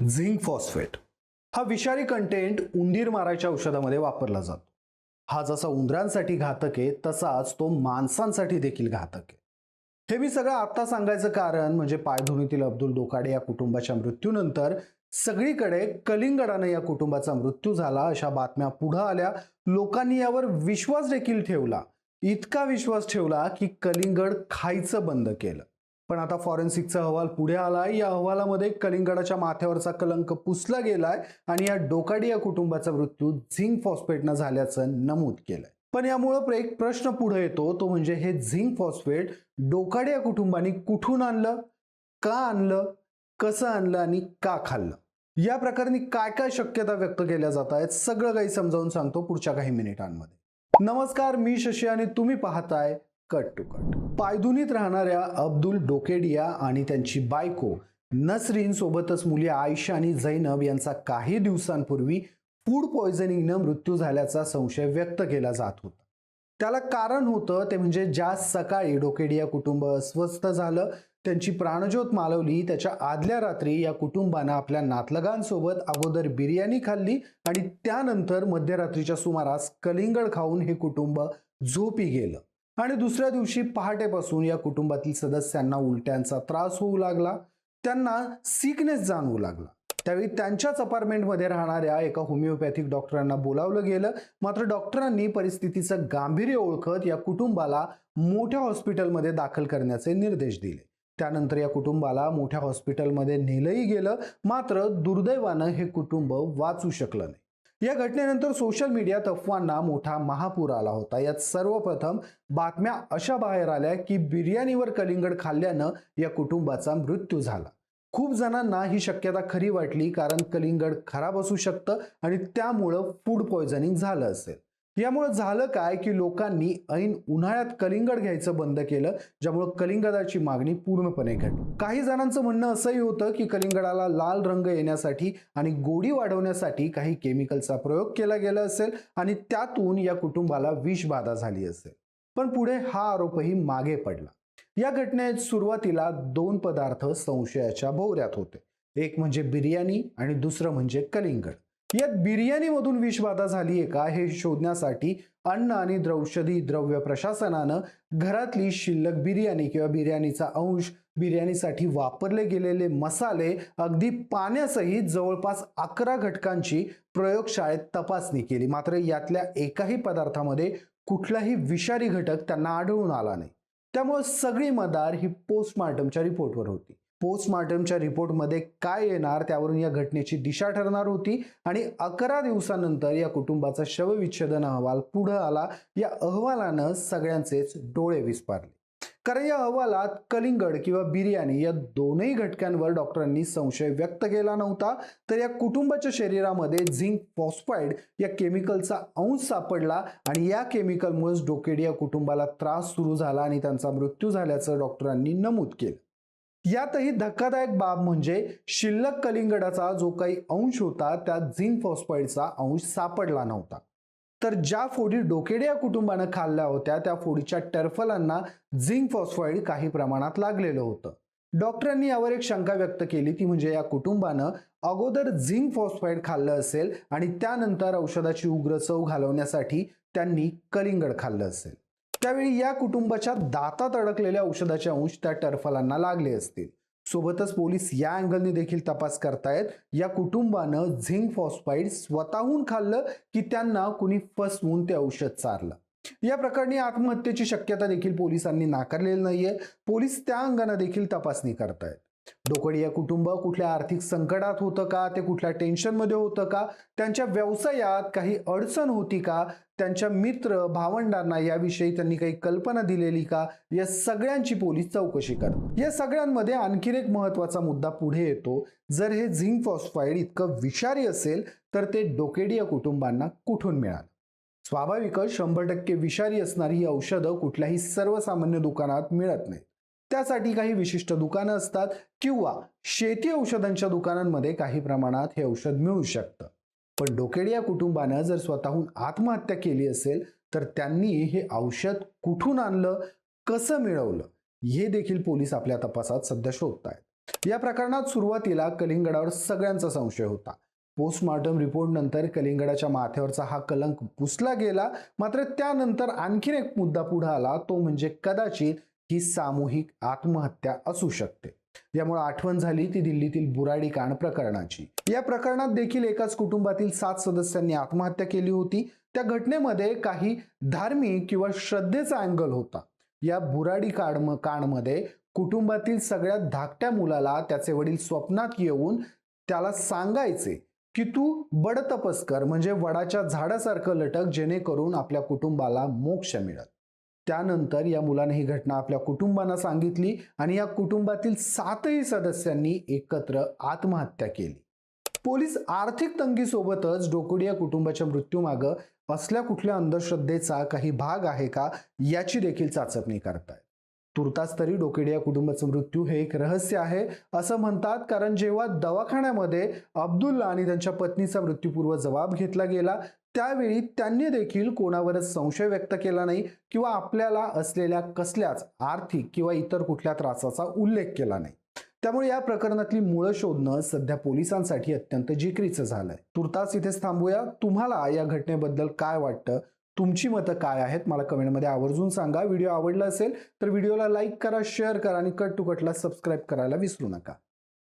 Zinc phosphate हा विषारी content उंदीर मारायच्या औषधामध्ये वापरला जातो. हा जसा उंदरांसाठी घातक आहे तसाच तो माणसांसाठी देखील घातक आहे. हे मी सगळं आता सांगायचं कारण म्हणजे पायधुनीतील अब्दुल डोकाडे या कुटुंबाच्या मृत्यूनंतर सगळीकडे कलिंगडानं या कुटुंबाचा मृत्यू झाला अशा बातम्या पुढे आल्या. लोकांनी यावर विश्वास देखील ठेवला, इतका विश्वास ठेवला की कलिंगड खायचं बंद केलं. पण आता फॉरेन्सिकचा अहवाल पुढे आलाय. या अहवालामध्ये कलिंगडाच्या माथ्यावरचा कलंक पुसला गेलाय आणि या डोकाडी या कुटुंबाचा मृत्यू झिंक फॉस्फेटनं झाल्याचं नमूद केलंय. पण यामुळे एक प्रश्न पुढे येतो, तो म्हणजे हे झिंक फॉस्फेट डोकाडी या कुटुंबाने कुठून आणलं, का आणलं, कसं आणलं आणि का खाल्लं. या प्रकरणी काय काय शक्यता व्यक्त केल्या जात आहेत सगळं काही समजावून सांगतो पुढच्या काही मिनिटांमध्ये. नमस्कार, मी शशी आणि तुम्ही पाहताय कट टू कट. पायधुनीत राहणाऱ्या अब्दुल डोकेडिया आणि त्यांची बायको नसरीन सोबतच मुली आयशा आणि झैनब यांचा काही दिवसांपूर्वी फूड पॉयझनिंगनं मृत्यू झाल्याचा संशय व्यक्त केला जात होता. त्याला कारण होतं ते म्हणजे ज्या सकाळी डोकेडिया कुटुंब अस्वस्थ झालं, त्यांची प्राणज्योत मालवली, त्याच्या आदल्या रात्री या कुटुंबानं आपल्या नातलगांसोबत अगोदर बिर्याणी खाल्ली आणि त्यानंतर मध्यरात्रीच्या सुमारास कलिंगड खाऊन हे कुटुंब झोपी गेलं. आणि दुसऱ्या दिवशी पहाटेपासून या कुटुंबातील सदस्यांना उलट्यांचा त्रास होऊ लागला, त्यांना सिकनेस जाणवू लागला. त्यावेळी त्यांच्याच अपार्टमेंटमध्ये राहणाऱ्या एका होमिओपॅथिक डॉक्टरांना बोलावलं गेलं. मात्र डॉक्टरांनी परिस्थितीचं गांभीर्य ओळखत या कुटुंबाला मोठ्या हॉस्पिटलमध्ये दाखल करण्याचे निर्देश दिले. त्यानंतर या कुटुंबाला मोठ्या हॉस्पिटलमध्ये नेलंही गेलं. मात्र दुर्दैवानं हे कुटुंब वाचू शकलं नाही. या घटनेनंतर सोशल मीडियात अफवांना मोठा महापूर आला होता. यात सर्वप्रथम बातम्या अशा बाहेर आल्या की बिर्याणीवर कलिंगड खाल्ल्यानं या कुटुंबाचा मृत्यू झाला. खूप जणांना ही शक्यता खरी वाटली, कारण कलिंगड खराब असू शकतं आणि त्यामुळं फूड पॉयझनिंग झालं असेल. यामुळे झालं काय की लोकांनी ऐन उन्हाळ्यात कलिंगड घ्यायचं बंद केलं, ज्यामुळे कलिंगडाची मागणी पूर्णपणे घटली. काही जणांचं म्हणणं असंही होतं की कलिंगडाला लाल रंग येण्यासाठी आणि गोडी वाढवण्यासाठी काही केमिकलचा प्रयोग केला गेला असेल आणि त्यातून या कुटुंबाला विषबाधा झाली असेल. पण पुढे हा आरोपही मागे पडला. या घटनेत सुरुवातीला दोन पदार्थ संशयाच्या भोवऱ्यात होते, एक म्हणजे बिर्याणी आणि दुसरं म्हणजे कलिंगड. यात बिर्याणीमधून विषबाधा झाली आहे का हे शोधण्यासाठी अन्न आणि औषधी द्रव्य प्रशासनानं घरातली शिल्लक बिर्याणी किंवा बिर्याणीचा अंश, बिर्याणीसाठी वापरले गेलेले मसाले, अगदी पाण्यासहित जवळपास 11 घटकांची प्रयोगशाळेत तपासणी केली. मात्र यातल्या एकाही पदार्थामध्ये कुठलाही विषारी घटक त्यांना आढळून आला नाही. त्यामुळे सगळी मदार ही पोस्टमार्टमच्या रिपोर्टवर होती. पोस्टमार्टमच्या रिपोर्टमध्ये काय येणार त्यावरून या घटनेची दिशा ठरणार होती आणि 11 दिवसानंतर या कुटुंबाचा शवविच्छेदन अहवाल पुढे आला. या अहवालानं सगळ्यांचेच डोळे विस्पारले, कारण या अहवालात कलिंगड किंवा बिर्याणी या दोनही घटकांवर डॉक्टरांनी संशय व्यक्त केला नव्हता. तर या कुटुंबाच्या शरीरामध्ये झिंक फॉस्फाईड या केमिकलचा अंश सापडला आणि या केमिकलमुळेच डोकेडिया कुटुंबाला त्रास सुरू झाला आणि त्यांचा मृत्यू झाल्याचं डॉक्टरांनी नमूद केलं. यातही धक्कादायक बाब म्हणजे शिल्लक कलिंगडाचा जो काही अंश होता त्यात झिंक फॉस्फाईडचा अंश सापडला नव्हता. तर ज्या फोडी डोकेडिया कुटुंबानं खाल्ल्या होत्या त्या फोडीच्या टर्फलांना झिंक फॉस्फाईड काही प्रमाणात लागलेलं होतं. डॉक्टरांनी यावर एक शंका व्यक्त केली, ती म्हणजे या कुटुंबानं अगोदर झिंक फॉस्फाईड खाल्लं असेल आणि त्यानंतर औषधाची उग्र चव घालवण्यासाठी त्यांनी कलिंगड खाल्लं असेल. त्यावेळी या कुटुंबाच्या दातात अडकलेल्या औषधाचे अंश त्या टर्फलांना लागले असतील. सोबतच पोलीस या अँगलने देखील तपास करतायत, या कुटुंबानं झिंक फॉस्फाईड स्वतःहून खाल्लं की त्यांना कुणी फसवून ते औषध चारलं. या प्रकरणी आत्महत्येची शक्यता देखील पोलिसांनी नाकारलेली नाहीये. पोलीस त्या अंगाने देखील तपासणी करतायत. डोकेडिया कुटुंब कुठल्या आर्थिक संकटात होतं का, ते कुठल्या टेन्शनमध्ये होतं का, त्यांच्या व्यवसायात काही अडचण होती का, त्यांच्या मित्र भावंडांना याविषयी त्यांनी काही कल्पना दिलेली का, या सगळ्यांची पोलीस चौकशी करतात. या सगळ्यांमध्ये आणखीन एक महत्वाचा मुद्दा पुढे येतो. जर हे झिंक फॉस्फाईड इतकं विषारी असेल तर ते डोकेडिया कुटुंबांना कुठून मिळालं. स्वाभाविकच 100% विषारी असणारी ही औषधं कुठल्याही सर्वसामान्य दुकानात मिळत नाहीत. त्यासाठी काही विशिष्ट दुकानं असतात किंवा शेती औषधांच्या दुकानांमध्ये काही प्रमाणात हे औषध मिळू शकतं. पण डोकेडिया कुटुंबानं जर स्वतःहून आत्महत्या केली असेल तर त्यांनी हे औषध कुठून आणलं, कसं मिळवलं, हे देखील पोलीस आपल्या तपासात सध्या शोधतायत. या प्रकरणात सुरुवातीला कलिंगडावर सगळ्यांचा संशय होता. पोस्टमॉर्टम रिपोर्ट नंतर कलिंगडाच्या माथ्यावरचा हा कलंक पुसला गेला. मात्र त्यानंतर आणखीन एक मुद्दा पुढे आला, तो म्हणजे कदाचित ही सामूहिक आत्महत्या असू शकते. यामुळे आठवण झाली ती दिल्लीतील बुराडी कांड प्रकरणाची. या प्रकरणात देखील एकाच कुटुंबातील 7 सदस्यांनी आत्महत्या केली होती. त्या घटनेमध्ये काही धार्मिक किंवा श्रद्धेचा अँगल होता. या बुराडी कांडमध्ये कुटुंबातील सगळ्यात धाकट्या मुलाला त्याचे वडील स्वप्नात येऊन त्याला सांगायचे की तू बडतपस कर, म्हणजे वडाच्या झाडासारखं लटक, जेणेकरून आपल्या कुटुंबाला मोक्ष मिळेल. त्यानंतर या मुलाने ही घटना आपल्या कुटुंबांना सांगितली आणि या कुटुंबातील 7ही सदस्यांनी एकत्र आत्महत्या केली. पोलीस आर्थिक तंगीसोबतच डोकोडिया कुटुंबाच्या मृत्यूमागं असल्या कुठल्या अंधश्रद्धेचा काही भाग आहे का याची देखील चाचपणी करतायत. तुर्तास तरी डोकोडिया कुटुंबाचा मृत्यू हे एक रहस्य आहे असं म्हणतात, कारण जेव्हा दवाखान्यामध्ये अब्दुल्ला आणि त्यांच्या पत्नीचा मृत्यूपूर्व जबाब घेतला गेला त्यावेळी त्यांनी देखील कोणावरच संशय व्यक्त केला नाही किंवा आपल्याला असलेल्या कसल्याच आर्थिक किंवा इतर कुठल्या त्रासाचा उल्लेख केला नाही. त्यामुळे या प्रकरणातली मूळ शोधणं सध्या पोलिसांसाठी अत्यंत जिकिरीचं झालंय. तुर्तास इथेच थांबूया. तुम्हाला या घटनेबद्दल काय वाटतं, तुमची मतं काय आहेत मला कमेंटमध्ये आवर्जून सांगा. व्हिडिओ आवडला असेल तर व्हिडिओला लाईक करा, शेअर करा आणि कट टू कटला सबस्क्राईब करायला विसरू नका.